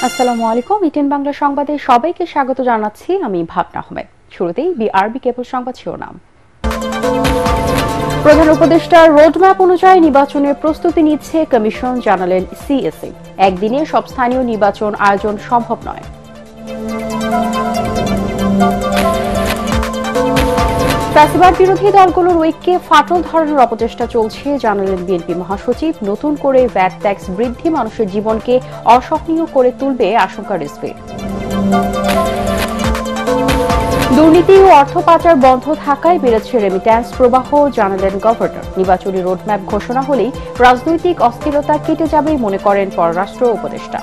আসসালামু আলাইকুম। ইটিএন বাংলা সংবাদে সবাইকে স্বাগত জানাচ্ছি। আমি ভাবনা আহমেদ। শুরুতেই বিআরবি কেবল সংবাদ শিরোনাম। প্রধান উপদেষ্টার রোডম্যাপ অনুযায়ী নির্বাচনের প্রস্তুতি নিচ্ছে কমিশন, জানালেন সিএসি। একদিনে সব স্থানীয় নির্বাচন আয়োজন সম্ভব নয়। ফ্যাসিবাদ বিরোধী দলগুলোর ঐক্যে ফাটল ধরানোর অপচেষ্টা চলছে, জানালেন বিএনপি মহাসচিব। নতুন করে ভ্যাট ট্যাক্স বৃদ্ধি মানুষের জীবনকে অসহনীয় করে তুলবে, আশঙ্কা রিজভীর। দুর্নীতি ও অর্থ পাচার বন্ধ থাকায় বেড়েছে রেমিট্যান্স প্রবাহ, জানালেন গভর্নর। নির্বাচনী রোডম্যাপ ঘোষণা হলেই রাজনৈতিক অস্থিরতা কেটে যাবে মনে করেন পররাষ্ট্র উপদেষ্টা।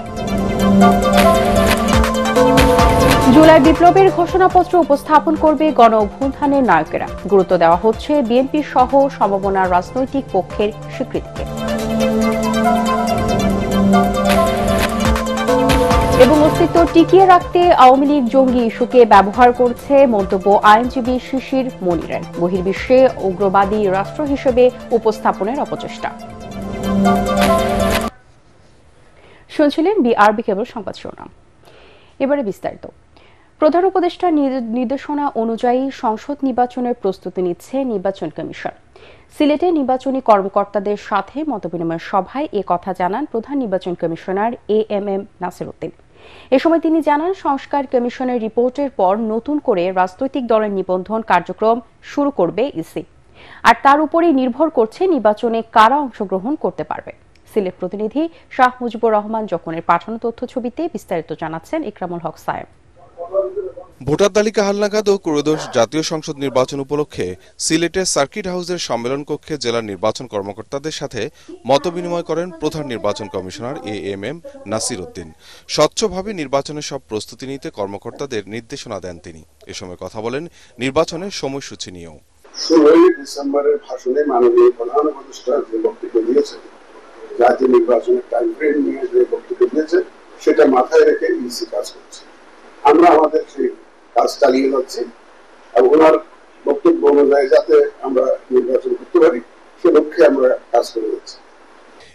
জুলাই বিপ্লবের ঘোষণাপত্র উপস্থাপন করবে গণ অভ্যুত্থানের নায়কেরা। গুরুত্ব দেওয়া হচ্ছে বিএনপি সহ সমমনা রাজনৈতিক পক্ষের স্বীকৃতিকে। এবং অস্তিত্ব টিকিয়ে রাখতে আওয়ামী লীগ জঙ্গি ইস্যুকে ব্যবহার করছে, মন্তব্য আইনজীবী শিশির মনিরের। বহির্বিশ্বে উগ্রবাদী রাষ্ট্র হিসেবে উপস্থাপনের অপচেষ্টা। শুনছিলেন বিআরবি কেবল সংবাদ শিরোনাম। এবারে বিস্তারিত। প্রধান উপদেষ্টার নির্দেশনা অনুযায়ী সংসদ নির্বাচনের প্রস্তুতি নিচ্ছে নির্বাচন কমিশন। সিলেটে নির্বাচনী কর্মকর্তাদের সাথে মতবিনিময় সভায় এ কথা জানান প্রধান নির্বাচন কমিশনার এএমএম নাসির উদ্দিন। এ সময় তিনি জানান, সংস্কার কমিশনের রিপোর্টের পর নতুন করে রাজনৈতিক দলের নিবন্ধন কার্যক্রম শুরু করবে ইসি, আর তার উপরেই নির্ভর করছে নির্বাচনে কারা অংশগ্রহণ করতে পারবে। সিলেট প্রতিনিধি শাহ মুজিবুর রহমান জকনের পাঠানো তথ্য ছবিতে বিস্তারিত জানাচ্ছেন ইকরামুল হক সায়েম। ভোটার তালিকা হালনাগাদ ও ক্রয়োদশ জাতীয় সংসদ নির্বাচন উপলক্ষে সিলেটের সার্কিট হাউসের সম্মেলন কক্ষে জেলার নির্বাচন কর্মকর্তাদের সাথে মতবিনিময় করেন প্রধান নির্বাচন কমিশনার এএমএম নাসির উদ্দিন। স্বচ্ছভাবে নির্বাচনের সব প্রস্তুতি নিতে কর্মকর্তাদের নির্দেশনা দেন তিনি। এ সময় কথা বলেন নির্বাচনের সময়সূচি নিয়েও। 16 ডিসেম্বরের ভাষণে মাননীয় প্রধান উপদেষ্টা যে বক্তব্য দিয়েছেন, জাতীয় নির্বাচনের টাইম ফ্রেম নিয়ে যে বক্তব্য দিয়েছে, সেটা মাথায় রেখে ইসি কাজ করছে। আমরা আমাদের সেই কাজ চালিয়ে যাচ্ছি এবং ওনার বক্তব্য অনুযায়ী যাতে আমরা নির্বাচন করতে পারি সে লক্ষ্যে আমরা কাজ করে যাচ্ছি।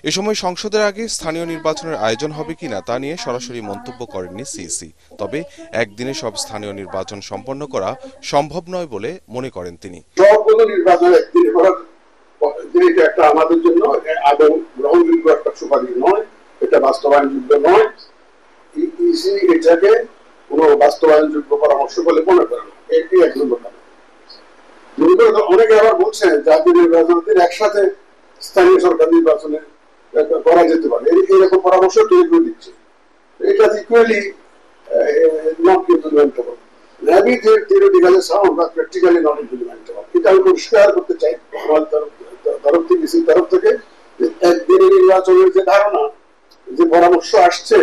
এ সময় সংসদের আগে স্থানীয় নির্বাচনের আয়োজন হবে কিনা তা নিয়ে সরাসরি মন্তব্য করেননি সিইসি। তবে একদিনে সব স্থানীয় নির্বাচন সম্পন্ন করা সম্ভব নয় বলে মনে করেন তিনি। সবগুলো নির্বাচন একদিনে করার এটা একটা আমাদের জন্য আদৌ গ্রহণযোগ্য একটা সুপারিশ নয়, এটা বাস্তবায়নযোগ্য নয়। ইসি এটাকে কোন বাস্তবায়নযোগ্য পরামর্শ বলে মনে করে না। এটি এক নম্বর কারণ। অনেকে আবার বলছেন জাতীয় নির্বাচন একসাথে স্থানীয় সরকার নির্বাচনে করা যেতে পারে, এরকম পরামর্শ তৈরি করে দিচ্ছে। এটা equally not implementable. Maybe theoretically sound বা প্র্যাকটিক্যালি নট ইমপ্লিমেন্টেবল। এটা আমি পরিষ্কার করতে চাই আমার তরফ থেকে, ইসির তরফ থেকে, একদিনের নির্বাচনের যে ধারণা, যে পরামর্শ আসছে,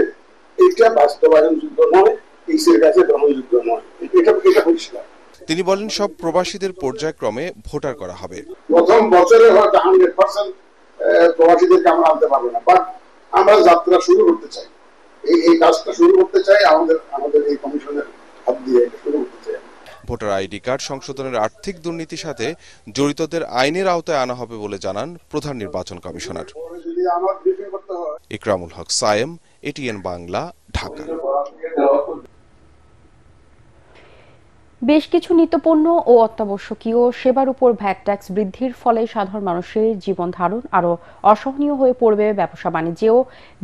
এটা বাস্তবায়নযোগ্য নয়, ইসির কাছে গ্রহণযোগ্য নয়। এটা পরিষ্কার। তিনি বলেন সব প্রবাসীদের পর্যায়ক্রমে ভোটার করা হবে। প্রথম বছরে হয়তো 100% প্রবাসীদেরকে আমরা আনতে পারবো না, বাট আমরা যাত্রা শুরু করতে চাই, এই কাজটা শুরু করতে চাই, আমাদের এই কমিশনের হাত দিয়ে এটা শুরু করতে চাই। ভোটার আইডি কার্ড সংশোধনের আর্থিক দুর্নীতির সাথে জড়িতদের আইনের আওতায় আনা হবে বলে জানান প্রধান নির্বাচন কমিশনার। ইকরামুল হক সায়েম, এটিএন বাংলা, ঢাকা। বেশ কিছু নিত্যপণ্য ও অত্যাবশ্যকীয় সেবার উপর ভ্যাট ট্যাক্স বৃদ্ধির ফলে সাধারণ মানুষের জীবন ধারণ আরও অসহনীয় হয়ে পড়বে, ব্যবসা বাণিজ্যেও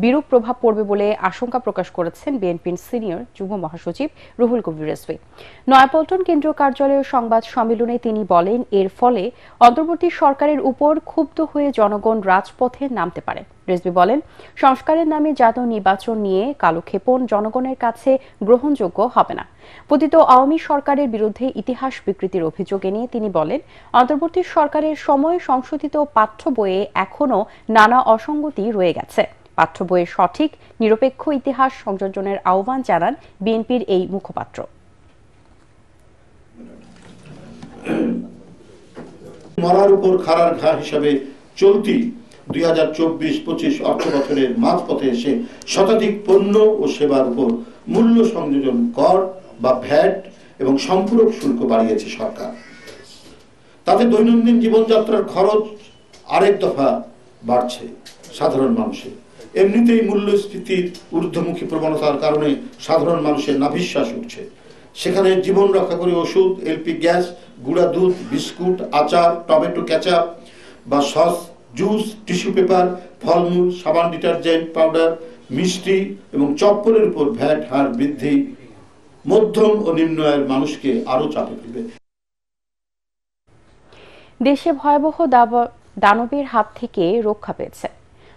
বিরূপ প্রভাব পড়বে বলে আশঙ্কা প্রকাশ করেছেন বিএনপির সিনিয়র যুগ্ম মহাসচিব রুহুল কবির রিজভী। নয়াপল্টন কেন্দ্রীয় কার্যালয়ের সংবাদ সম্মেলনে তিনি বলেন, এর ফলে অন্তর্বর্তী সরকারের উপর ক্ষুব্ধ হয়ে জনগণ রাজপথে নামতে পারে। রিজভী বলেন, সংস্কারের নামে জাতীয় নির্বাচন নিয়ে কালক্ষেপণ জনগণের কাছে গ্রহণযোগ্য হবে না। পতিত আওয়ামী সরকারের বিরুদ্ধে ইতিহাস বিকৃতির অভিযোগ এনে তিনি বলেন, অন্তর্বর্তী সরকারের সময় সংশোধিত পাঠ্য বইয়ে এখনো নানা অসঙ্গতি রয়ে গেছে। পাঠ্য বইয়ের সঠিক নিরপেক্ষ ইতিহাস সংযোজনের আহ্বান জানান বিএনপির এই মুখপাত্র। মরার উপর খাড়ার ঘা হিসাবে চলতি 2024-25 অর্থ বছরের মাঝপথে এসে শতাধিক পণ্য ও সেবার উপর মূল্য সংযোজন কর বা ভ্যাট এবং সম্পূরক শুল্ক বাড়িয়েছে সরকার। তাতে দৈনন্দিন জীবনযাত্রার খরচ আরেক দফা বাড়ছে সাধারণ মানুষের। এমনিতেই মূল্যস্ফীতির ঊর্ধ্বমুখী প্রবণতার কারণে সাধারণ মানুষের নাভিশ্বাস উঠছে। সেখানে জীবন রক্ষাকারী ওষুধ, এলপি গ্যাস, গুঁড়া দুধ, বিস্কুট, আচার, টমেটো কেচাপ বা সস, জুস, টিস্যু পেপার, ফলমূল, সাবান, ডিটারজেন্ট পাউডার, মিষ্টি এবং চপ্পলের উপর ভ্যাট হার বৃদ্ধি মধ্যম ও নিম্ন আয়ের মানুষকে আরো চাপে ফেলবে। দেশে ভয়াবহ দানবের হাত থেকে রক্ষা পেয়েছে,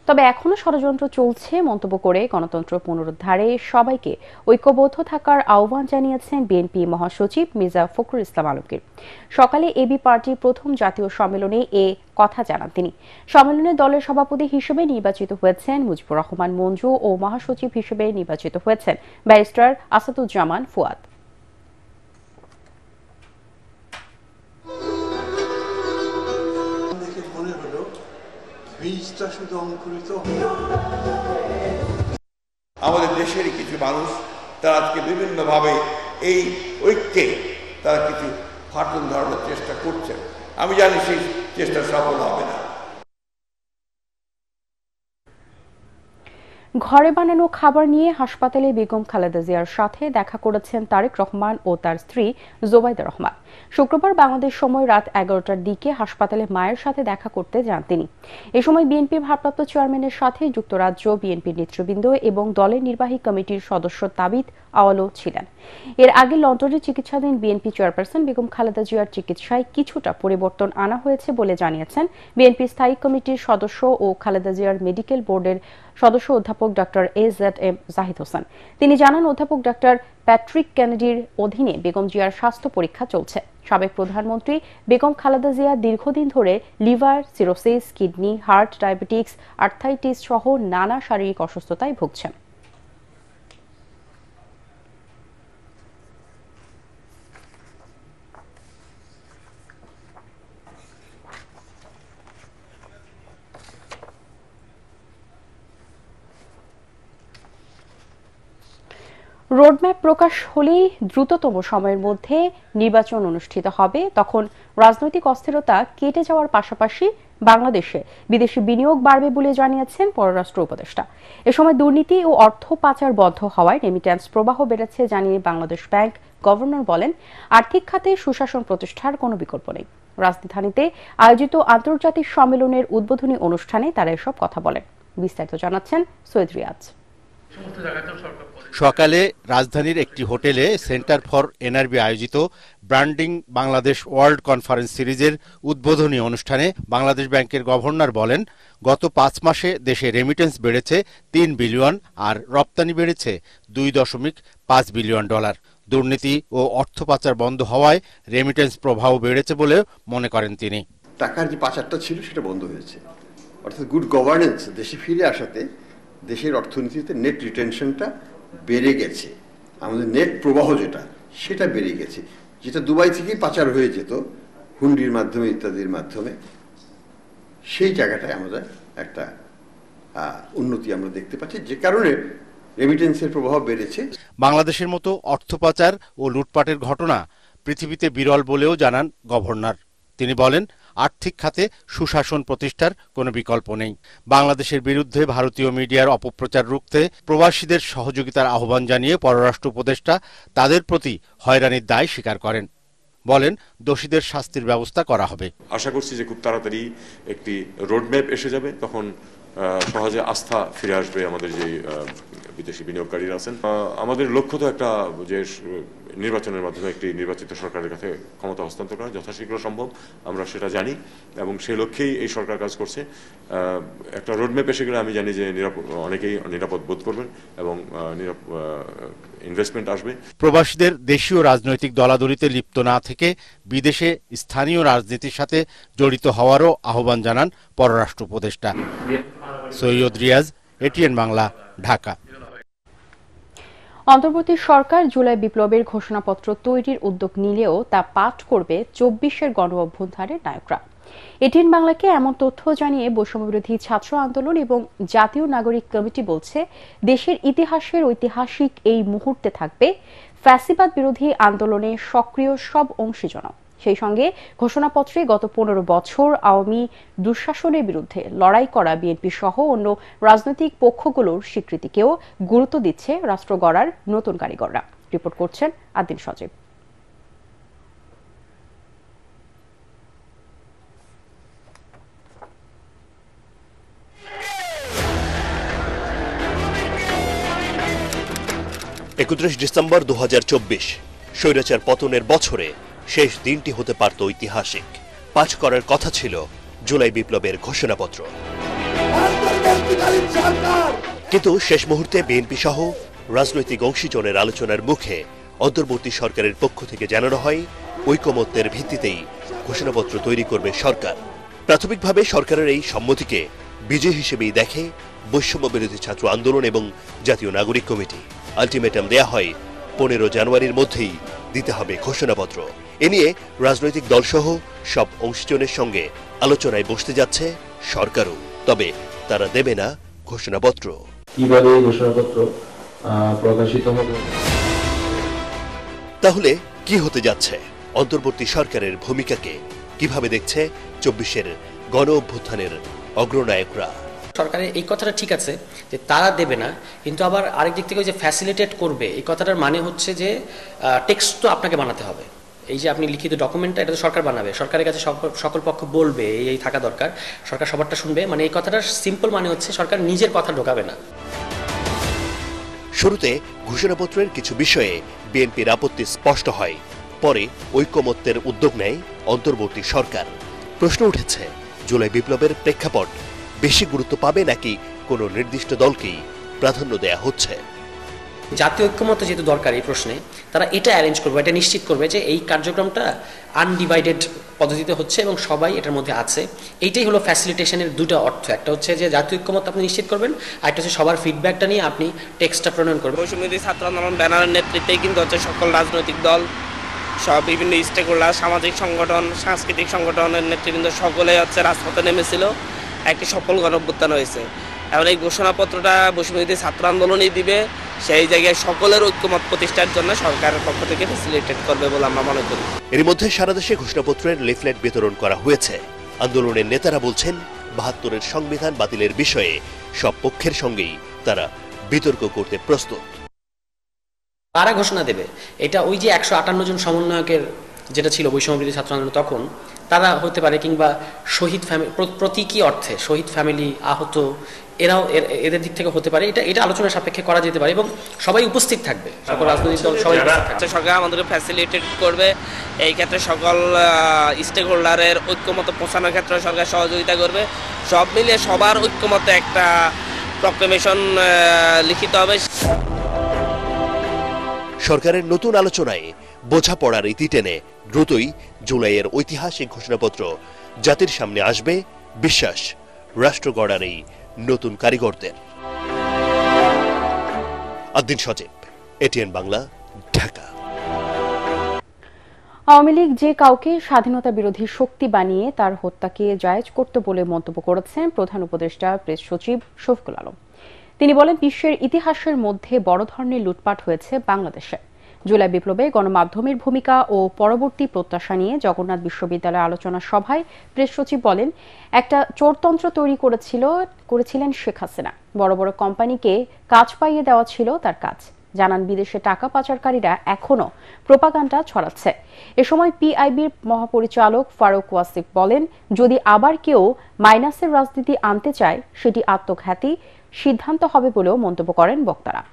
তবে এখনো ষড়যন্ত্র চলছে মন্তব্য করে গণতন্ত্র পুনরুদ্ধারে সবাইকে ঐক্যবদ্ধ থাকার আহ্বান জানিয়েছেন বিএনপি মহাসচিব মির্জা ফখরুল ইসলাম আলমগীর। সকালে এবি পার্টির প্রথম জাতীয় সম্মেলনে এ কথা জানান তিনি। সম্মেলনে দলের সভাপতি হিসেবে নির্বাচিত হয়েছেন মুজিবুর রহমান মঞ্জু ও মহাসচিব হিসেবে নির্বাচিত হয়েছেন ব্যারিস্টার আসাদুজ্জামান ফুয়াদ। আমাদের দেশের কিছু মানুষ তারা আজকে বিভিন্নভাবে এই ঐক্যে তারা কিছু ফাটল ধরানোর চেষ্টা করছেন। আমি জানি সেই চেষ্টা সফল হবে না। ঘরে বানানো খাবার নিয়ে হাসপাতালে বেগম খালেদা জিয়ার সাথে দেখা করেছেন তারেক রহমান ও তার স্ত্রী জোবাইদা রহমান। শুক্রবার বাংলাদেশ সময় রাত 11টার দিকে হাসপাতালে মায়ের সাথে দেখা করতে যান তিনি। এ সময় বিএনপি ভারপ্রাপ্ত চেয়ারম্যানের সাথে যুক্তরাজ্য বিএনপির নেতৃবৃন্দ এবং দলের নির্বাহী কমিটির সদস্য তাবিদ আওয়ালও ছিলেন। এর আগে লন্ডনে চিকিৎসাধীন বিএনপি চেয়ারপারসন বেগম খালেদা জিয়ার চিকিৎসায় কিছুটা পরিবর্তন আনা হয়েছে বলে জানিয়েছেন বিএনপি স্থায়ী কমিটির সদস্য ও খালেদা জিয়ার মেডিকেল বোর্ডের সদস্য অধ্যাপক ডক্টর AZM জাহিদ হোসেন। তিনি জানান, অধ্যাপক ডক্টর প্যাট্রিক কেনেডির অধীনে বেগম জিয়ার স্বাস্থ্য পরীক্ষা চলছে। সাবেক প্রধানমন্ত্রী বেগম খালেদা জিয়া দীর্ঘদিন ধরে liver cirrhosis, kidney, heart, diabetics, arthritis সহ নানা শারীরিক অসুস্থতায় ভুগছেন। রোডম্যাপ প্রকাশ হলেই দ্রুততম সময়ের মধ্যে নির্বাচন অনুষ্ঠিত হবে। তখন রাজনৈতিক অস্থিরতা কেটে যাওয়ার পাশাপাশি বাংলাদেশে বিদেশি বিনিয়োগ বাড়বে বলে জানিয়েছেন পররাষ্ট্র উপদেষ্টা। এ সময় দুর্নীতি ও অর্থ পাচার বন্ধ হওয়ায় রেমিট্যান্স প্রবাহ বেড়েছে জানিয়ে বাংলাদেশ ব্যাংক গভর্নর বলেন, আর্থিক খাতে সুশাসন প্রতিষ্ঠার কোনো বিকল্প নেই। রাজধানীতে আয়োজিত আন্তর্জাতিক সম্মেলনের উদ্বোধনী অনুষ্ঠানে তারা এসব কথা বলেন। বিস্তারিত জানাচ্ছেন সৈয়দ রিয়াজ। সকালে রাজধানীর একটি হোটেলে সেন্টার ফর এনআরবি আয়োজিত ব্র্যান্ডিং বাংলাদেশ ওয়ার্ল্ড কনফারেন্স সিরিজের উদ্বোধনী অনুষ্ঠানে বাংলাদেশ ব্যাংকের গভর্নর বলেন, গত 5 মাসে দেশে রেমিটেন্স বেড়েছে 3 বিলিয়ন আর রপ্তানি বেড়েছে $2.5 বিলিয়ন। দুর্নীতি ও অর্থ পাচার বন্ধ হওয়ায় রেমিটেন্স প্রবাহ বেড়েছে বলে মনে করেন তিনি। টাকার যে পাচারটা ছিল সেটা বন্ধ হয়েছে, অর্থাৎ গুড গভর্নেন্স দেশে ফিরে আসাতে দেশের অর্থনীতিতে নেট রিটেনশনটা বেড়ে গেছে। আমাদের নেট প্রবাহ যেটা সেটা বেড়ে গেছে, যেটা দুবাই থেকেই পাচার হয়ে যেত হুন্ডির মাধ্যমে ইত্যাদির মাধ্যমে, সেই জায়গাটায় আমাদের একটা উন্নতি আমরা দেখতে পাচ্ছি, যে কারণে রেমিটেন্সের প্রভাব বেড়েছে। বাংলাদেশের মতো অর্থ পাচার ও লুটপাটের ঘটনা পৃথিবীতে বিরল বলেও জানান গভর্নর। তিনি বলেন, আর্থিক খাতে সুশাসন প্রতিষ্ঠার কোনো বিকল্প নেই। বাংলাদেশের বিরুদ্ধে ভারতীয় মিডিয়ার অপপ্রচার রুখতে প্রবাসীদের সহযোগিতার আহ্বান জানিয়ে পররাষ্ট্র উপদেষ্টা তাদের প্রতি হয়রানির দায় স্বীকার করেন। বলেন, দোষীদের শাস্তির ব্যবস্থা করা হবে। আশা করছি যে খুব তাড়াতাড়ি একটি রোডম্যাপ এসে যাবে, তখন সহজে আস্থা ফিরে আসবে আমাদের যে বিদেশি বিনিয়োগকারীরা আছেন। আমাদের লক্ষ্য তো একটা, যে নির্বাচনের মাধ্যমে একটি নির্বাচিত সরকারের কাছে ক্ষমতা হস্তান্তর করা যথাশীঘ্র সম্ভব, আমরা সেটা জানি এবং সেই লক্ষ্যেই এই সরকার কাজ করছে। একটা রোডম্যাপ এসে গেলে আমি জানি যে অনেকেই নিরাপদ বোধ করবেন এবং ইনভেস্টমেন্ট আসবে। প্রবাসীদের দেশীয় রাজনৈতিক দলাদলিতে লিপ্ত না থেকে বিদেশে স্থানীয় রাজনীতির সাথে জড়িত হওয়ারও আহ্বান জানান পররাষ্ট্র উপদেষ্টা। সৈয়দ রিয়াজ, এটিএন বাংলা, ঢাকা। অন্তর্বর্তী সরকার জুলাই বিপ্লবের ঘোষণাপত্র তৈরির উদ্যোগ নিলেও তা পাঠ করবে 24-এর গণ অভ্যুত্থানের নায়করা। এটিএন বাংলাকে এমন তথ্য জানিয়ে বৈষম্যবিরোধী ছাত্র আন্দোলন এবং জাতীয় নাগরিক কমিটি বলছে, দেশের ইতিহাসের ঐতিহাসিক এই মুহূর্তে থাকবে ফ্যাসিবাদ বিরোধী আন্দোলনে সক্রিয় সব অংশীজন। সেই সঙ্গে ঘোষণাপত্রে গত 15 বছর আওয়ামী দুঃশাসনের বিরুদ্ধে লড়াই করা বিএনপি সহ অন্য রাজনৈতিক পক্ষগুলোর স্বীকৃতিকেও গুরুত্ব দিচ্ছে রাষ্ট্র গড়ার নতুন কারিগররা। রিপোর্ট করছেন আদিল সজীব। ডিসেম্বর 2024 স্বৈরাচার পতনের বছরে শেষ দিনটি হতে পারত ঐতিহাসিক। পাস করার কথা ছিল জুলাই বিপ্লবের ঘোষণাপত্র, কিন্তু শেষ মুহূর্তে বিএনপি সহ রাজনৈতিক অংশীজনের আলোচনার মুখে অন্তর্বর্তী সরকারের পক্ষ থেকে জানানো হয় ঐকমত্যের ভিত্তিতেই ঘোষণাপত্র তৈরি করবে সরকার। প্রাথমিকভাবে সরকারের এই সম্মতিকে বিজয় হিসেবেই দেখে বৈষম্য বিরোধী ছাত্র আন্দোলন এবং জাতীয় নাগরিক কমিটি। আলটিমেটাম দেয়া হয় 15 জানুয়ারির মধ্যেই দিতে হবে ঘোষণাপত্র। এ নিয়ে রাজনৈতিক দলসহ সব অংশীজনের সঙ্গে আলোচনায় বসতে যাচ্ছে সরকারও, তবে তারা দেবে না ঘোষণাপত্র। কিভাবে ঘোষণাপত্র প্রকাশিত হবে? তাহলে কি হতে যাচ্ছে? অন্তর্বর্তী সরকারের ভূমিকাকে কিভাবে দেখছে 24-এর গণ অভ্যুত্থানের অগ্রনায়করা? সরকারের এই কথাটা ঠিক আছে যে তারা দেবে না, কিন্তু আবার আরেক দিক থেকে যে ফ্যাসিলিটেট করবে, এই কথাটার মানে হচ্ছে যে টেক্সট তো আপনাকে বানাতে হবে। এই যে আপনি লিখিত ডকুমেন্টটা, এটা তো সরকার বানাবে, সরকারের কাছে সকল পক্ষ বলবে এই থাকা দরকার, সরকার সবারটা শুনবে। মানে এই কথাটা সিম্পল মানে হচ্ছে সরকার নিজের কথা ঢোকাবে না। শুরুতে ঘোষণাপত্রের কিছু বিষয়ে বিএনপির আপত্তি স্পষ্ট হয়, পরে ঐকমত্যের উদ্যোগ নেয় অন্তর্বর্তী সরকার। প্রশ্ন উঠেছে, জুলাই বিপ্লবের প্রেক্ষাপট বেশি গুরুত্ব পাবে নাকি কোনো নির্দিষ্ট দলকেই প্রাধান্য দেয়া হচ্ছে? জাতীয় ঐক্যমত্য যেহেতু দরকার এই প্রশ্নে, তারা এটা অ্যারেঞ্জ করবে, এটা নিশ্চিত করবে যে এই কার্যক্রমটা আনডিভাইডেড পদ্ধতিতে হচ্ছে এবং সবাই এটার মধ্যে আছে। এইটাই হলো ফ্যাসিলিটেশনের দুটো অর্থ। একটা হচ্ছে যে জাতীয় ঐক্যমত্য আপনি নিশ্চিত করবেন, আর একটা হচ্ছে সবার ফিডব্যাকটা নিয়ে আপনি টেক্সটটা প্রণয়ন করবেন। বৈষম্যবিরোধী ছাত্র আন্দোলন ব্যানারের নেতৃত্বেই কিন্তু হচ্ছে সকল রাজনৈতিক দল, সব বিভিন্ন স্টেক হোল্ডার, সামাজিক সংগঠন, সাংস্কৃতিক সংগঠনের নেতৃবৃন্দ সকলে হচ্ছে রাজপথে নেমেছিল, একটি সফল গণ অভ্যুত্থান হয়েছে। এখন এই ঘোষণাপত্রটা বৈষম্যবিরোধী ছাত্র আন্দোলনই দিবে, সেই জায়গায় সকলের ঐক্যমত প্রতিষ্ঠার জন্য সরকারের পক্ষ থেকে ফ্যাসিলিটেট করবে বলে আমরা মনে করি। এর মধ্যে সারা দেশে ঘোষণাপত্রের লিফলেট বিতরণ করা হয়েছে। আন্দোলনের নেতারা বলছেন, 72-এর সংবিধান বাতিলের বিষয়ে সব পক্ষের সঙ্গেই তারা বিতর্ক করতে প্রস্তুত। কারা ঘোষণা দেবে এটা ওই যে 158 জন সমন্বয়কের যেটা ছিল বৈষম্যবিরোধী ছাত্র আন্দোলন, তখন তারা হতে পারে, কিংবা শহীদ ফ্যামিলি, প্রতীকী অর্থে শহীদ ফ্যামিলি, আহত, এরাও এদের দিক থেকে হতে পারে। এটা আলোচনা সাপেক্ষে করা যেতে পারে এবং সবাই উপস্থিত থাকবে, সকল রাজনৈতিক দল সবাই থাকবে। সরকার আমাদেরকে ফ্যাসিলিটেট করবে, এই ক্ষেত্রে সকল স্টেক হোল্ডারের ঐক্যমত পৌঁছানোর ক্ষেত্রে সরকার সহযোগিতা করবে। সব মিলিয়ে সবার ঐক্যমতে একটা প্রক্লেমেশন লিখিত হবে। সরকারের নতুন আলোচনায় বোঝাপড়ার ইতি টেনে দ্রুতই জুলাইয়ের ঐতিহাসিক ঘোষণাপত্র জাতির সামনে আসবে, বিশ্বাস রাষ্ট্র গড়ার এই নতুন কারিগরদের। আদিল সজীব, এটিএন বাংলা, ঢাকা। আওয়ামী লীগ যে কাউকে স্বাধীনতা বিরোধী শক্তি বানিয়ে তার হত্যাকে জায়েজ করতে বলে মন্তব্য করেছেন প্রধান উপদেষ্টা প্রেস সচিব শফিকুল আলম। তিনি বলেন, বিশ্বের ইতিহাসের মধ্যে বড় ধরনের লুটপাট হয়েছে বাংলাদেশে। জুলাই বিপ্লবে গণমাধ্যমের ভূমিকা ও পরবর্তী প্রত্যাশা নিয়ে জগন্নাথ বিশ্ববিদ্যালয় আলোচনা সভায় প্রেস সচিব বলেন, একটা চোরতন্ত্র তৈরি করেছিলেন শেখ হাসিনা। বড় বড় কোম্পানিকে কাজ পাইয়ে দেওয়া ছিল তার কাজ। জানান, বিদেশে টাকা পাচারকারীরা এখনো প্রোপাগান্ডা ছড়াচ্ছে। এ সময় পিআইবির মহাপরিচালক ফারুক ওয়াসিফ বলেন, যদি আবার কেউ মাইনাসের রাজনীতি আনতে চায় সেটি আত্মঘাতী সিদ্ধান্ত হবে বলেও মন্তব্য করেন বক্তারা।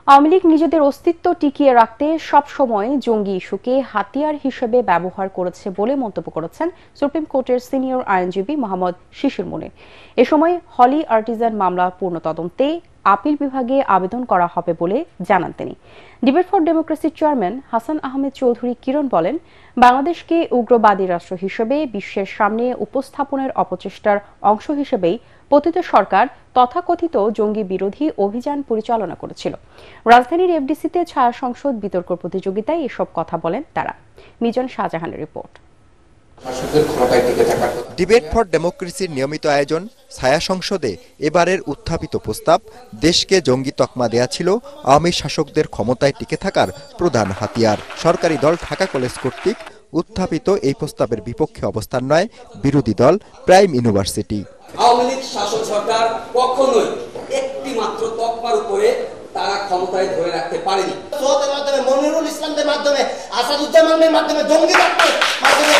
আওয়ামী লীগ নিজেদের অস্তিত্ব টিকিয়ে রাখতে সবসময় জঙ্গি ইস্যুকে হাতিয়ার হিসেবে ব্যবহার করেছে বলে মন্তব্য করেছেন সুপ্রিম কোর্টের সিনিয়র আইনজীবী মোহাম্মদ শিশির মুনির। এ সময় হলি আর্টিজান মামলা পূর্ণ তদন্তে আপিল বিভাগে আবেদন করা হবে বলে জানান তিনি। ডিবেট ফর ডেমোক্রেসির চেয়ারম্যান হাসান আহমেদ চৌধুরী কিরণ বলেন, বাংলাদেশকে উগ্রবাদী রাষ্ট্র হিসেবে বিশ্বের সামনে উপস্থাপনের অপচেষ্টার অংশ হিসেবেই পতিত সরকার তথাকথিত জঙ্গি বিরোধী অভিযান পরিচালনা করেছিল। রাজধানীর এফডিসিতে ছায়া সংসদ বিতর্ক প্রতিযোগিতায় এসব কথা বলেন তারা। মিজান শাহজাহানের রিপোর্ট। ডিবেট ফর ডেমোক্রেসির নিয়মিত আয়োজন ছায়া সংসদে এবারের উত্থাপিত প্রস্তাব দেশকে জঙ্গি তকমা দেয়া ছিল আওয়ামী শাসকদের ক্ষমতায় টিকে থাকার প্রধান হাতিয়ার। সরকারি দল ঢাকা কলেজ কর্তৃক উত্থাপিত এই প্রস্তাবের বিপক্ষে অবস্থান নেয় বিরোধী দল প্রাইম ইউনিভার্সিটি। আওয়ামী লীগ শাসক সরকার কখনোই একটি মাত্র তকমার উপরে তারা ক্ষমতায় ধরে রাখতে পারেনি। সোহতের মাধ্যমে, মনিরুল ইসলামদের মাধ্যমে, আসাদুজ্জামানের মাধ্যমে, জঙ্গিদের মাধ্যমে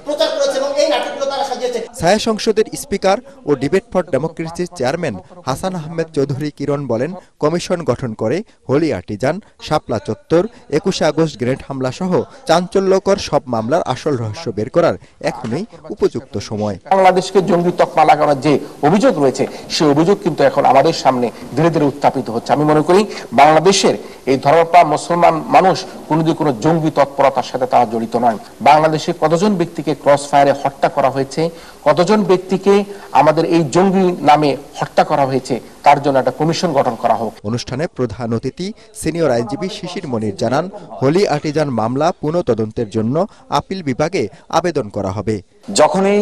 প্রচার করেছে এবং এই নাটকগুলো তারা সাজিয়েছে। ছায়া সংসদের স্পিকার ও ডিবেট ফর ডেমোক্রেসির চেয়ারম্যান হাসান আহমেদ চৌধুরী কিরণ বলেন, কমিশন গঠন করে হোলি আর্টিজান, শাপলা চত্বর, 21 আগস্ট গ্রেনেড হামলা সহ চাঞ্চল্যকর সব মামলার আসল রহস্য বের করার এখনই উপযুক্ত সময়। বাংলাদেশকে জঙ্গি তকমা লাগানোর যে অভিযোগ রয়েছে সেই অভিযোগ কিন্তু এখন আমাদের সামনে ধীরে ধীরে উত্থাপিত হচ্ছে। আমি মনে করি বাংলাদেশের এই ধর্মপ্রাণ মুসলমান মানুষ কোনো জঙ্গি তৎপরতার সাথে তারা জড়িত নয়। বাংলাদেশে কতজন ব্যক্তিকে ক্রস ফায়ারে হত্যা করা হয়েছে, কতজন ব্যক্তিকে আমাদের এই জঙ্গি নামে হত্যা করা হয়েছে, তার জন্য একটা কমিশন গঠন করা হোক। অনুষ্ঠানে প্রধান অতিথি সিনিয়র আইনজীবী শিশির মনির জানান, হোলি আর্টিজান মামলা পুনঃ তদন্তের জন্য আপিল বিভাগে আবেদন করা হবে। যখনই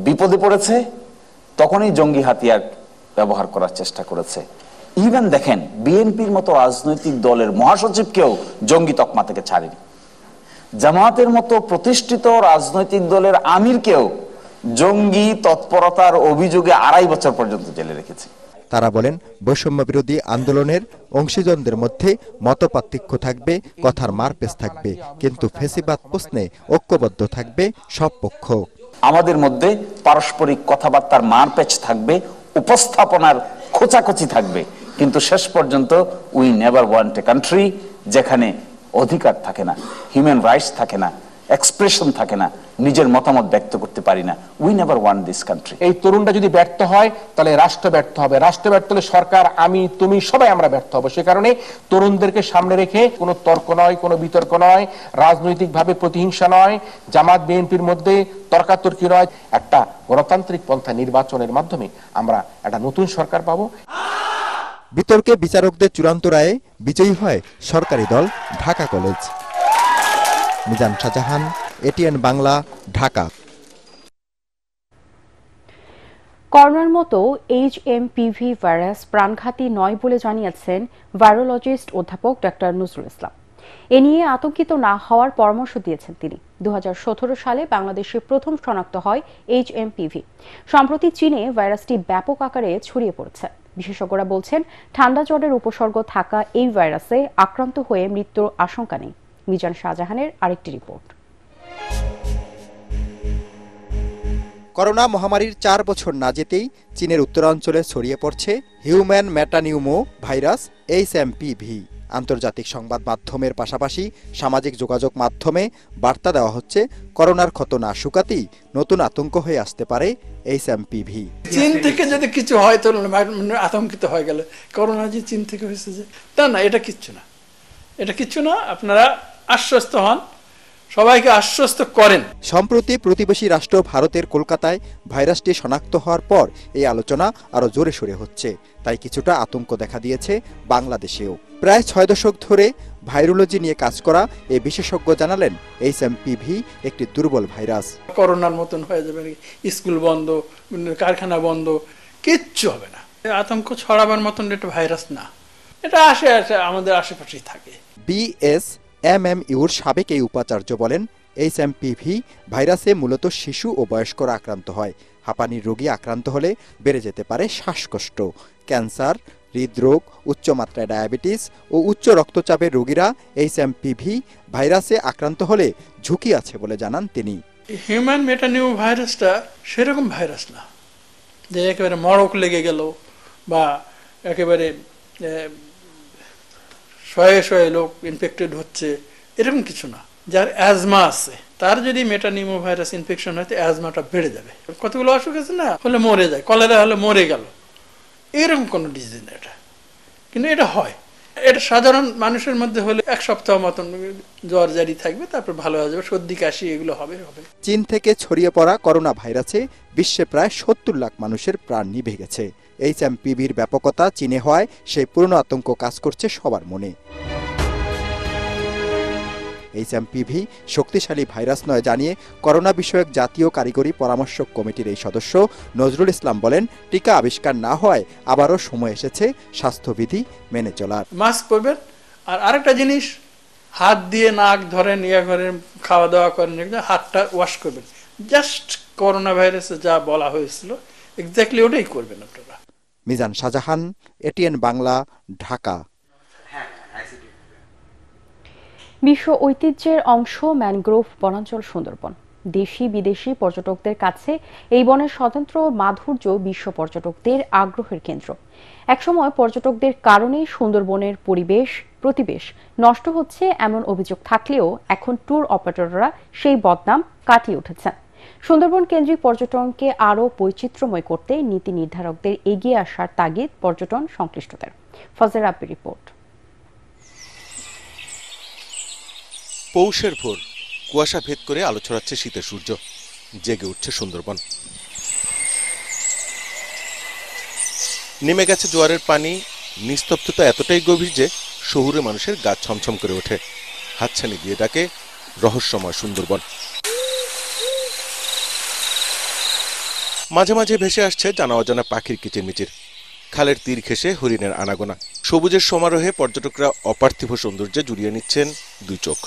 বিপদে পড়েছে তখনই জঙ্গি হাতিয়ার ব্যবহার করার চেষ্টা করেছে। ইভেন দেখেন, বিএনপির মতো রাজনৈতিক দলের মহাসচিবকেও জঙ্গি তকমা থেকে ছাড়েনি। জামায়াতের মতো প্রতিষ্ঠিত রাজনৈতিক দলের আমিরকেও জঙ্গি তৎপরতার অভিযোগে 2.5 বছর পর্যন্ত জেলে রেখেছে। তারা বলেন, বৈষম্য বিরোধী আন্দোলনের অংশীজনদের মধ্যে মতপার্থক্য থাকবে, কথার মারপেচ থাকবে, কিন্তু ফেসিবাদ প্রশ্নে ঐক্যবদ্ধ থাকবে সব পক্ষ। আমাদের মধ্যে পারস্পরিক কথাবার্তার মারপেচ থাকবে, উপস্থাপনার খোঁচাখুচি থাকবে, কিন্তু শেষ পর্যন্ত we never want a country যেখানে অধিকার থাকে না, হিউম্যান রাইটস থাকে না, এক্সপ্রেশন থাকে না, নিজের মতামত ব্যক্ত করতে পারি না। We never want this country. এই তরুণটা যদি ব্যর্থ হয় তাহলে রাষ্ট্র ব্যর্থ হবে, রাষ্ট্র ব্যর্থ হলে সরকার, আমি, তুমি সবাই আমরা ব্যর্থ হব। সে কারণে তরুণদেরকে সামনে রেখে কোনো তর্ক নয়, কোনো বিতর্ক নয়, রাজনৈতিকভাবে প্রতিহিংসা নয়, জামাত বিএনপির মধ্যে তর্কাতর্কি নয়, একটা গণতান্ত্রিক পন্থা নির্বাচনের মাধ্যমে আমরা একটা নতুন সরকার পাবো। বিতর্কে বিচারকদের চূড়ান্ত রায়ে বিজয়ী হয় সরকারি দল ঢাকা কলেজ। মিজান শাহজাহান, এটিএন বাংলা, ঢাকা। করোনার মতো HMPV ভাইরাস প্রাণঘাতী নয় বলে জানিয়েছেন ভাইরোলজিস্ট অধ্যাপক ডক্টর নজরুল ইসলাম। এ নিয়ে আতঙ্কিত না হওয়ার পরামর্শ দিয়েছেন তিনি। 2017 সালে বাংলাদেশে প্রথম শনাক্ত হয় HMPV। সম্প্রতি চীনে ভাইরাসটি ব্যাপক আকারে ছড়িয়ে পড়েছে। বিশেষজ্ঞরা বলছেন, ঠান্ডা জ্বরের উপসর্গ থাকা এই ভাইরাসে আক্রান্ত হয়ে মৃত্যুর আশঙ্কা নেই। মিজান শাহজাহানের আরেকটি রিপোর্ট। করোনা মহামারীর 4 বছর না যেতেই চীনের উত্তরাঞ্চলে ছড়িয়ে পড়ছে হিউম্যান মেটানিউমো ভাইরাস HMPV। আন্তর্জাতিক সংবাদ মাধ্যমের পাশাপাশি সামাজিক যোগাযোগ মাধ্যমে বার্তা দেওয়া হচ্ছে, করোনার ক্ষত না শুকাতেই নতুন আতঙ্ক হয়ে আসতে পারে HMPV। চীন থেকে যদি কিছু হয় তো আতঙ্কিত হয়ে গেল, করোনা যে চীন থেকে হয়েছে যে না, এটা কিচ্ছু না, এটা কিচ্ছু না, আপনারা আশ্বস্ত হন, সবাইকে আশ্বস্ত করেন। সম্প্রতি প্রতিবেশী রাষ্ট্র ভারতের কলকাতায় ভাইরাসটি শনাক্ত হওয়ার পর এই আলোচনা আরো জোরে সোরে হচ্ছে, তাই কিছুটা আতঙ্ক দেখা দিয়েছে বাংলাদেশেও। প্রায় 6 দশক ধরে ভাইরোলজি নিয়ে কাজ করা এই বিশেষজ্ঞ জানালেন, HMPV একটি দুর্বল ভাইরাস। করোনার মতন হয়ে যাবে, স্কুল বন্ধ, কারখানা বন্ধ, কিচ্ছু হবে না। আতঙ্ক ছড়াবার মতন একটা ভাইরাস না, এটা আসে আমাদের আশেপাশেই থাকে। BSMMUর সাবেক এই উপাচার্য বলেন, HMPV ভাইরাসে মূলত শিশু ও বয়স্করা আক্রান্ত হয়। হাঁপানির রোগী আক্রান্ত হলে বেড়ে যেতে পারে শ্বাসকষ্ট, ক্যান্সার, হৃদরোগ, উচ্চমাত্রায় ডায়াবেটিস ও উচ্চ রক্তচাপের রোগীরা HMPV ভাইরাসে আক্রান্ত হলে ঝুঁকি আছে বলে জানান তিনি। হিউম্যান মেটানিউমো ভাইরাসটা সেরকম ভাইরাস না যে একেবারে মড়ক লেগে গেল বা একেবারে শয়ে লোক ইনফেক্টেড হচ্ছে, এরকম কিছু না। যার অ্যাজমা আছে তার যদি মেটানিউমো ভাইরাস ইনফেকশন হয় তো অ্যাজমাটা বেড়ে যাবে। কতগুলো অসুখ আছে না, হলে মরে যায়, কলেরা হলে মরে গেল, এরকম কোনো ডিজিজ না এটা, কিন্তু এটা হয়। এটা সাধারণ মানুষের মধ্যে হলে 1 সপ্তাহ মতন জ্বর জারি থাকবে, তারপর ভালো হয়ে যাবে, সর্দি কাশি এগুলো হবে। চীন থেকে ছড়িয়ে পড়া করোনা ভাইরাসে বিশ্বে প্রায় 70 লাখ মানুষের প্রাণ নিভে গেছে। HMPVর ব্যাপকতা চীনে হওয়ায় সেই পুরনো আতঙ্ক কাজ করছে সবার মনে। HMPV শক্তিশালী ভাইরাস নয় জানিয়ে করোনা বিষয়ক জাতীয় কারিগরি পরামর্শক কমিটির এই সদস্য নজরুল ইসলাম বলেন, টিকা আবিষ্কার না হয় আবারও সময় এসেছে স্বাস্থ্যবিধি মেনে চলার। মাস্ক পরবেন, আর আরেকটা জিনিস, হাত দিয়ে নাক ধরেন, করেন, খাওয়া দাওয়া করেন, হাতটা ওয়াশ করবেন। জাস্ট করোনা ভাইরাসে যা বলা হয়েছিল এক্স্যাক্টলি ওটাই করবেন আপনারা। মিজান শাহজাহান, ATN বাংলা, ঢাকা। বিশ্ব ঐতিহ্যের অংশ ম্যানগ্রোভ বনাঞ্চল সুন্দরবন। দেশি বিদেশি পর্যটকদের কাছে এই বনের স্বতন্ত্র মাধুর্য বিশ্ব পর্যটকদের আগ্রহের কেন্দ্র। একসময় পর্যটকদের কারণেই সুন্দরবনের প্রতিবেশ নষ্ট হচ্ছে এমন অভিযোগ থাকলেও এখন ট্যুর অপারেটররা সেই বদনাম কাটিয়ে উঠেছেন। সুন্দরবন কেন্দ্রিক পর্যটনকে আরও বৈচিত্র্যময় করতে নীতি নির্ধারকদের এগিয়ে আসার তাগিদ পর্যটন সংশ্লিষ্টদের। ফজলে রাব্বি রিপোর্ট। পৌষের ভোর, কুয়াশা ভেদ করে আলো ছড়াচ্ছে শীতের সূর্য, জেগে উঠছে সুন্দরবন। নেমে গেছে জোয়ারের পানি, নিস্তব্ধতা এতটাই গভীর যে শহুরে মানুষের গা ছমছম করে ওঠে। হাতছানি দিয়ে ডাকে রহস্যময় সুন্দরবন। মাঝে মাঝে ভেসে আসছে জানা অজানা পাখির কিচিরমিচির, খালের তীর ঘেঁষে হরিণের আনাগোনা। সবুজের সমারোহে পর্যটকরা অপার্থিব সৌন্দর্যে জুড়িয়ে নিচ্ছেন দুই চোখ।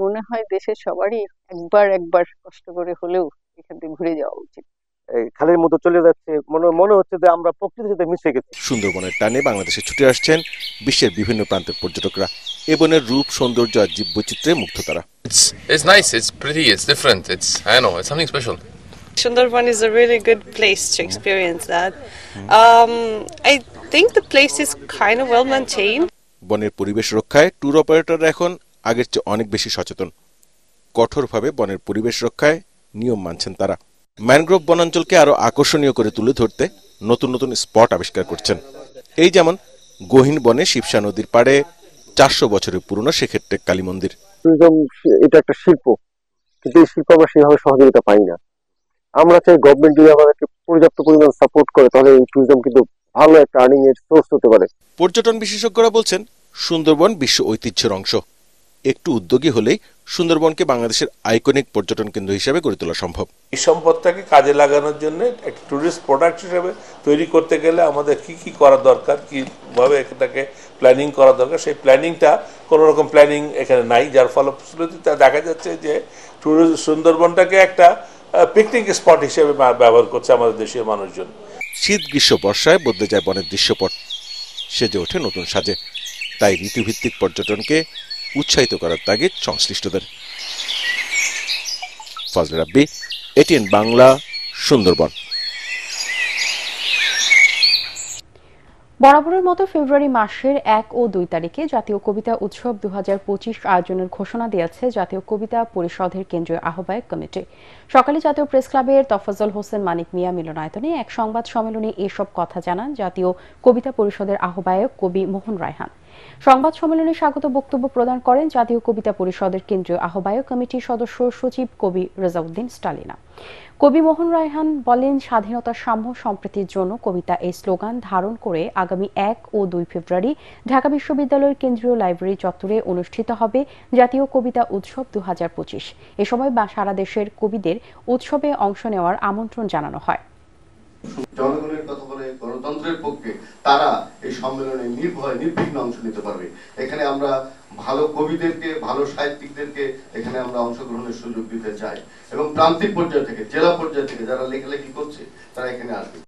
মনে হয় দেশের সবারই একবার কষ্ট করে হলেও এখান থেকে ঘুরে যাওয়া উচিত। খালের মতো চলে যাচ্ছে, মনে হচ্ছে যে আমরা প্রকৃতির সাথে মিশে গেছি। সুন্দরবনের টানে বাংলাদেশে ছুটে আসছেন বিশ্বের বিভিন্ন প্রান্তের পর্যটকরা। এ বনের রূপ, সৌন্দর্য আর জীববৈচিত্র্যে মুগ্ধ তারা। It's nice, it's pretty, it's different, it's something special. Sundarban is a really good place to experience that. I think the place is kind of well maintained. বনের পরিবেশ রক্ষায় ট্যুর অপারেটররা এখন আগের চেয়ে অনেক বেশি সচেতন। কঠোরভাবে বনের পরিবেশ রক্ষায় নিয়ম মানছেন তারা। ম্যানগ্রোভ বনাঞ্চলকে আরো আকর্ষণীয় করে তুলে ধরতে নতুন নতুন স্পট আবিষ্কার করছেন। এই যেমন গহীন বনে শিবসা নদীর পাড়ে 400 বছরের পুরনো সেক্ষেত্রে কালী মন্দির। ট্যুরিজম এটা একটা শিল্প, কিন্তু এই শিল্প আমরা সেভাবে সহযোগিতা পাই না। আমরা চাই গভর্নমেন্ট যদি আমাদেরকে পর্যাপ্ত পরিমাণ সাপোর্ট করে, তাহলে এই ট্যুরিজম কিন্তু ভালো একটা আর্নিং এর সোর্স হতে পারে। পর্যটন বিশেষজ্ঞরা বলছেন, সুন্দরবন বিশ্ব ঐতিহ্যের অংশ। একটু উদ্যোগী হলেই সুন্দরবনকে বাংলাদেশের আইকনিক পর্যটন কেন্দ্র হিসেবে গড়ে তোলা সম্ভব। এই সম্পদটাকে কাজে লাগানোর জন্য একটা টুরিস্ট প্রোডাক্ট হিসেবে তৈরি করতে গেলে আমাদের কি করা দরকার, কিভাবে এটাকে প্ল্যানিং করা দরকার, সেই প্ল্যানিংটা কোনো রকম প্ল্যানিং এখানে নাই, যার ফলশ্রুতিতে দেখা যাচ্ছে যে সুন্দরবনটাকে একটা পিকনিক স্পট হিসেবে ব্যবহার করছে আমাদের দেশের মানুষজন। শীত, গ্রীষ্ম, বর্ষায় বদলে যায় বনের দৃশ্যপট, সেজে ওঠে নতুন সাজে। তাই ঋতুভিত্তিক পর্যটনকে উৎসাহিত করার তাগিদ সংশ্লিষ্টদের। ফজলে রাব্বি, ATN বাংলা, সুন্দরবন। বরাবরের মতো ফেব্রুয়ারি মাসের 1 ও 2 তারিখে জাতীয় কবিতা উৎসব 2025 আয়োজনের ঘোষণা দিয়েছে জাতীয় কবিতা পরিষদের কেন্দ্রীয় আহ্বায়ক কমিটি। সকালে জাতীয় প্রেস ক্লাবের তফাজ্জল হোসেন মানিক মিয়া মিলনায়তনে এক সংবাদ সম্মেলনে এসব কথা জানান জাতীয় কবিতা পরিষদের আহ্বায়ক কবি মোহন রায়হান। সংবাদ সম্মেলনে স্বাগত বক্তব্য প্রদান করেন জাতীয় কবিতা পরিষদের কেন্দ্রীয় আহ্বায়ক কমিটির সদস্য সচিব কবি রেজাউদ্দিন স্টালিনা। কবি মোহন রায়হান বলেন, স্বাধীনতা, সাম্য, সম্প্রীতির জন্য কবিতা এই স্লোগান ধারণ করে আগামী 1 ও 2 ফেব্রুয়ারি ঢাকা বিশ্ববিদ্যালয়ের কেন্দ্রীয় লাইব্রেরি চত্বরে অনুষ্ঠিত হবে জাতীয় কবিতা উৎসব 2025। এ সময় সারা দেশের কবিদের উৎসবে অংশ নেওয়ার আমন্ত্রণ জানানো হয়। জনগণের কথা বলে, গণতন্ত্রের পক্ষে তারা এই সম্মেলনে নির্ভয় নির্বিঘ্ন অংশ নিতে পারবে। এখানে আমরা ভালো কবিদেরকে, ভালো সাহিত্যিকদেরকে এখানে আমরা অংশগ্রহণের সুযোগ দিতে চাই, এবং প্রান্তিক পর্যায় থেকে, জেলা পর্যায় থেকে যারা লেখালেখি করছে তারা এখানে আসবে।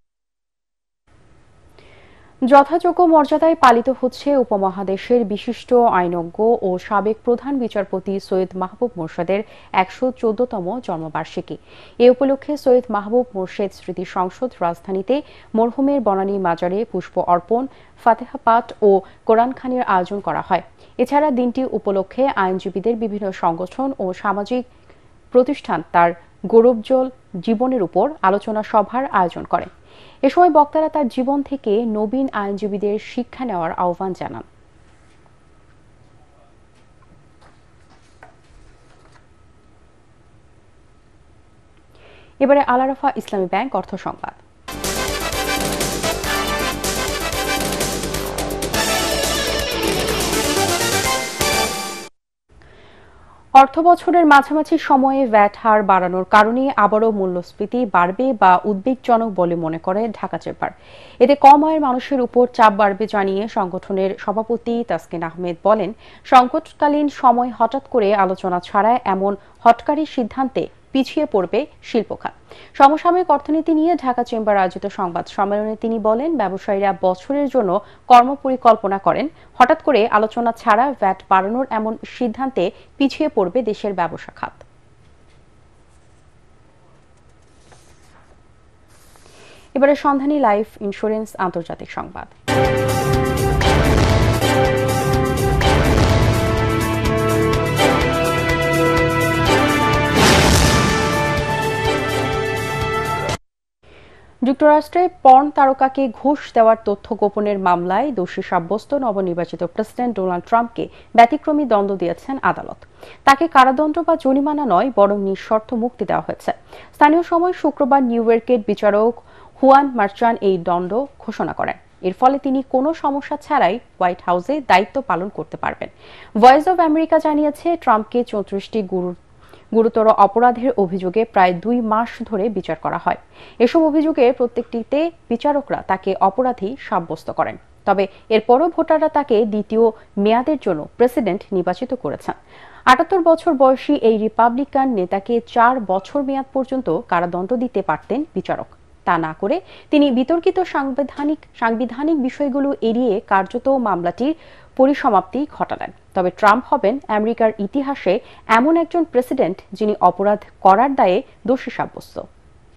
যথাযোগ্য মর্যাদায় পালিত হচ্ছে উপমহাদেশের বিশিষ্ট আইনজ্ঞ ও সাবেক প্রধান বিচারপতি সৈয়দ মাহবুব মোর্শেদের 114তম জন্মবার্ষিকী। এ উপলক্ষে সৈয়দ মাহবুব মোর্শেদ স্মৃতি সংসদ রাজধানীতে মরহুমের বনানী মাজারে পুষ্প অর্পণ, ফাতেহা পাঠ ও কোরআন খানির আয়োজন করা হয়। এছাড়া দিনটি উপলক্ষে আইনজীবীদের বিভিন্ন সংগঠন ও সামাজিক প্রতিষ্ঠান তার গৌরবজ্জ্বল জীবনের উপর আলোচনা সভার আয়োজন করে। এ সময় বক্তারা তার জীবন থেকে নবীন আইনজীবীদের শিক্ষা নেওয়ার আহ্বান জানান। এবারে আল আরাফা ইসলামী ব্যাংক অর্থ সংবাদ। অর্থবছরের মাঝামাঝি সময়ে ভ্যাট হার বাড়ানোর কারণে আবারও মূল্যস্ফীতি বাড়বে বা উদ্বেগজনক বলে মনে করে ঢাকা চেম্বার। এতে কম আয়ের মানুষের উপর চাপ বাড়বে জানিয়ে সংগঠনের সভাপতি তাসকিন আহমেদ বলেন, সংকটকালীন সময় হঠাৎ করে আলোচনা ছাড়া এমন হঠকারী সিদ্ধান্তে পিছিয়ে পড়বে শিল্প খাত। সমসাময়িক অর্থনীতি নিয়ে ঢাকা চেম্বার আয়োজিত সংবাদ সম্মেলনে তিনি বলেন, ব্যবসায়ীরা বছরের জন্য কর্মপরিকল্পনা করেন, হঠাৎ করে আলোচনা ছাড়া ভ্যাট বাড়ানোর এমন সিদ্ধান্তে পিছিয়ে পড়বে দেশের ব্যবসা খাত। এবারে সন্ধানী লাইফ ইন্স্যুরেন্স আন্তর্জাতিক সংবাদ। যুক্তরাষ্ট্রে পর্ন তারকাকে ঘুষ দেওয়ার তথ্য গোপনের মামলায় দোষী সাব্যস্ত নবনির্বাচিত প্রেসিডেন্ট ডোনাল্ড ট্রাম্পকে ব্যতিক্রমী দণ্ড দিয়েছেন আদালত। তাকে কারাদণ্ড বা জরিমানা নয়, বরং নিঃশর্ত মুক্তি দেওয়া হয়েছে। স্থানীয় সময় শুক্রবার নিউ ইয়র্কের বিচারক হুয়ান মার্চান এই দণ্ড ঘোষণা করেন। এর ফলে তিনি কোনো সমস্যা ছাড়াই হোয়াইট হাউসে দায়িত্ব পালন করতে পারবেন। ভয়েস অব আমেরিকা জানিয়েছে, ট্রাম্পকে 34টি গুরুতর অপরাধের অভিযোগে প্রায় 2 মাস ধরে বিচার করা হয়। এসব অভিযোগের প্রত্যেকটিতে বিচারকরা তাকে অপরাধী সাব্যস্ত করেন। তবে এরপরও ভোটাররা তাকে দ্বিতীয় মেয়াদের জন্য প্রেসিডেন্ট নির্বাচিত করেছেন। 78 বছর বয়সী এই রিপাবলিকান নেতাকে 4 বছর মেয়াদ পর্যন্ত কারাদণ্ড দিতে পারতেন বিচারক। তা না করে তিনি বিতর্কিত সাংবিধানিক বিষয়গুলো এড়িয়ে কার্যত মামলাটির পরিসমাপ্তি ঘটালেন। তবে ট্রাম্প হবেন আমেরিকার ইতিহাসে এমন একজন প্রেসিডেন্ট যিনি অপরাধ করার দায়ে দোষী সাব্যস্ত।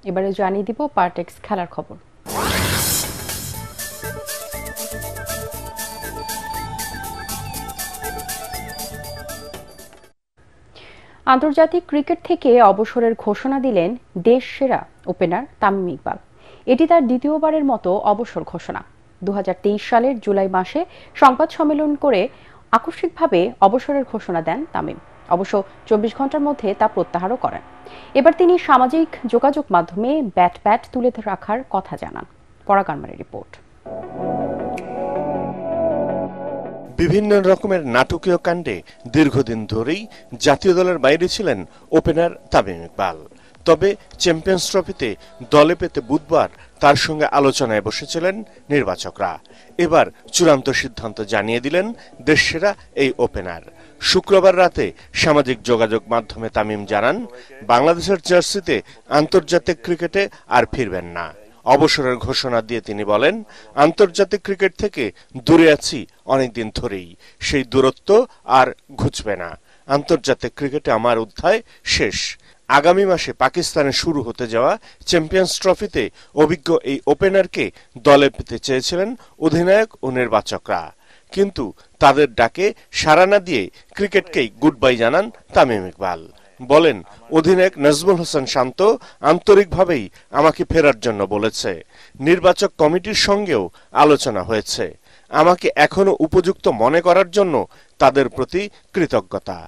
এবারে জানিয়ে দিব পার্টেক্স খেলার খবর। আন্তর্জাতিক ক্রিকেট থেকে অবসরের ঘোষণা দিলেন দেশ সেরা ওপেনার তামিম ইকবাল। এটি তার দ্বিতীয়বারের মতো অবসর ঘোষণা। 2023 সালের জুলাই মাসে সংবাদ সম্মেলন করে আকস্মিকভাবে অবসরের ঘোষণা দেন তামিম। অবশ্য 24 ঘন্টার মধ্যে তা প্রত্যাহারও করেন। এবার তিনি সামাজিক যোগাযোগ মাধ্যমে ব্যাট তুলে রাখার কথা জানান। পরাগানমারের রিপোর্ট। বিভিন্ন রকমের নাটকীয় কাণ্ডে দীর্ঘদিন ধরেই জাতীয় দলের বাইরে ছিলেন ওপেনার তামিম ইকবাল। তবে চ্যাম্পিয়ন্স ট্রফিতে দলে পেতে বুধবার তার সঙ্গে আলোচনায় বসেছিলেন নির্বাচকরা। এবার চূড়ান্ত সিদ্ধান্ত জানিয়ে দিলেন দেশসেরা এই ওপেনার। শুক্রবার রাতে সামাজিক যোগাযোগ মাধ্যমে তামিম জানান, বাংলাদেশের জার্সিতে আন্তর্জাতিক ক্রিকেটে আর ফিরবেন না। অবসরের ঘোষণা দিয়ে তিনি বলেন, আন্তর্জাতিক ক্রিকেট থেকে দূরে আছি অনেকদিন ধরেই, সেই দূরত্ব আর ঘুচবে না। আন্তর্জাতিক ক্রিকেটে আমার অধ্যায় শেষ। আগামী মাসে পাকিস্তানে শুরু হতে যাওয়া চ্যাম্পিয়ন্স ট্রফিতে অভিজ্ঞ এই ওপেনারকে দলে পেতে চেয়েছিলেন অধিনায়ক ও নির্বাচকরা, কিন্তু তাদের ডাকে সাড়া না দিয়ে ক্রিকেটকেই গুড বাই জানান তামিম ইকবাল। বলেন, অধিনায়ক নাজমুল হোসেন শান্ত আন্তরিকভাবেই আমাকে ফেরার জন্য বলেছে। নির্বাচক কমিটির সঙ্গেও আলোচনা হয়েছে। আমাকে এখনো উপযুক্ত মনে করার জন্য তাদের প্রতি কৃতজ্ঞতা।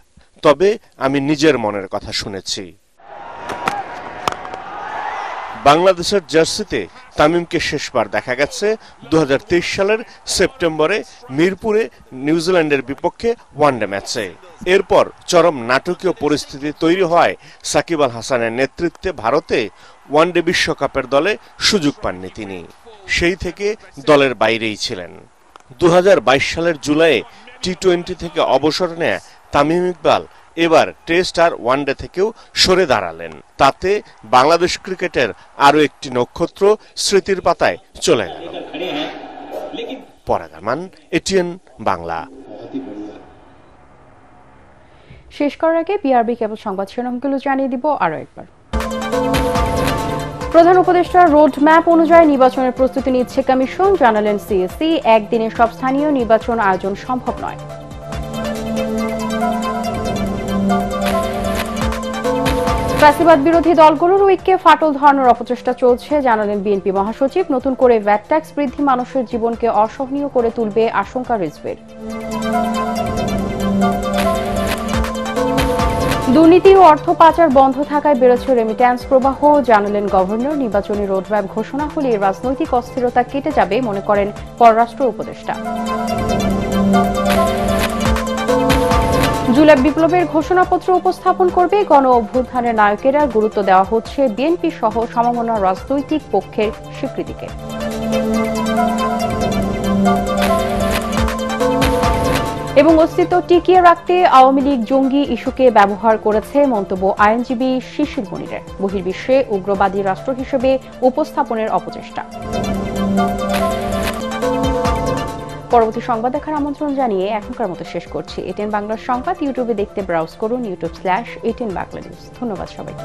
তবে আমি নিজের মনের কথা শুনেছি। বাংলাদেশের জার্সিতে তামিমকে শেষবার দেখা গেছে 2023 সালের সেপ্টেম্বরে মিরপুরে নিউজিল্যান্ডের বিপক্ষে ওয়ানডে ম্যাচে। এরপর চরম নাটকীয় পরিস্থিতি তৈরি হয় সাকিব আল হাসানের নেতৃত্বে ভারতে ওয়ানডে বিশ্বকাপের দলে সুযোগ পাননি তিনি। সেই থেকে দলের বাইরেই ছিলেন। 2022 সালের জুলাইয়ে টি-20 থেকে অবসর নেয়া তামিম ইকবাল এবার টেস্ট আর ওয়ানডে থেকেও সরে দাঁড়ালেন। তাতে বাংলাদেশ ক্রিকেটের আরো একটি নক্ষত্র স্মৃতির পাতায় চলে গেল। পরাগামান, এটিএন বাংলা। শেষ করার আগে বিআরবি কেবল সংবাদ শিরোনামগুলো জানিয়ে দিব আরো একবার। প্রধান উপদেষ্টার রোড ম্যাপ অনুযায়ী নির্বাচনের প্রস্তুতি নিচ্ছে কমিশন, জানালেন সিএসসি। একদিনে সব স্থানীয় নির্বাচন আয়োজন সম্ভব নয়। ফ্যাসিবাদ বিরোধী দলগুলোর ঐক্যে ফাটল ধরানোর অপচেষ্টা চলছে, জানালেন বিএনপি মহাসচিব। নতুন করে ভ্যাট ট্যাক্স বৃদ্ধি মানুষের জীবনকে অসহনীয় করে তুলবে, আশঙ্কা রিজভির। দুর্নীতি ও অর্থ পাচার বন্ধ থাকায় বেড়েছে রেমিট্যান্স প্রবাহ, জানালেন গভর্নর। নির্বাচনী রোডম্যাপ ঘোষণা হলে রাজনৈতিক অস্থিরতা কেটে যাবে, মনে করেন পররাষ্ট্র উপদেষ্টা। জুলাই বিপ্লবের ঘোষণাপত্র উপস্থাপন করবে গণ অভ্যুত্থানের নায়কেরা, গুরুত্ব দেওয়া হচ্ছে বিএনপি সহ সমমনা রাজনৈতিক পক্ষের স্বীকৃতিকে। এবং অস্তিত্ব টিকিয়ে রাখতে আওয়ামী লীগ জঙ্গি ইস্যুকে ব্যবহার করেছে, মন্তব্য আইনজীবী শিশির মনিরের। বহির্বিশ্বে উগ্রবাদী রাষ্ট্র হিসেবে উপস্থাপনের অপচেষ্টা। পরবর্তী সংবাদ দেখার আমন্ত্রণ জানিয়ে এখনকার মতো শেষ করছি। এটিএন বাংলার সংবাদ ইউটিউবে দেখতে ব্রাউজ করুন youtube/ATN Bangla News। ধন্যবাদ সবাইকে।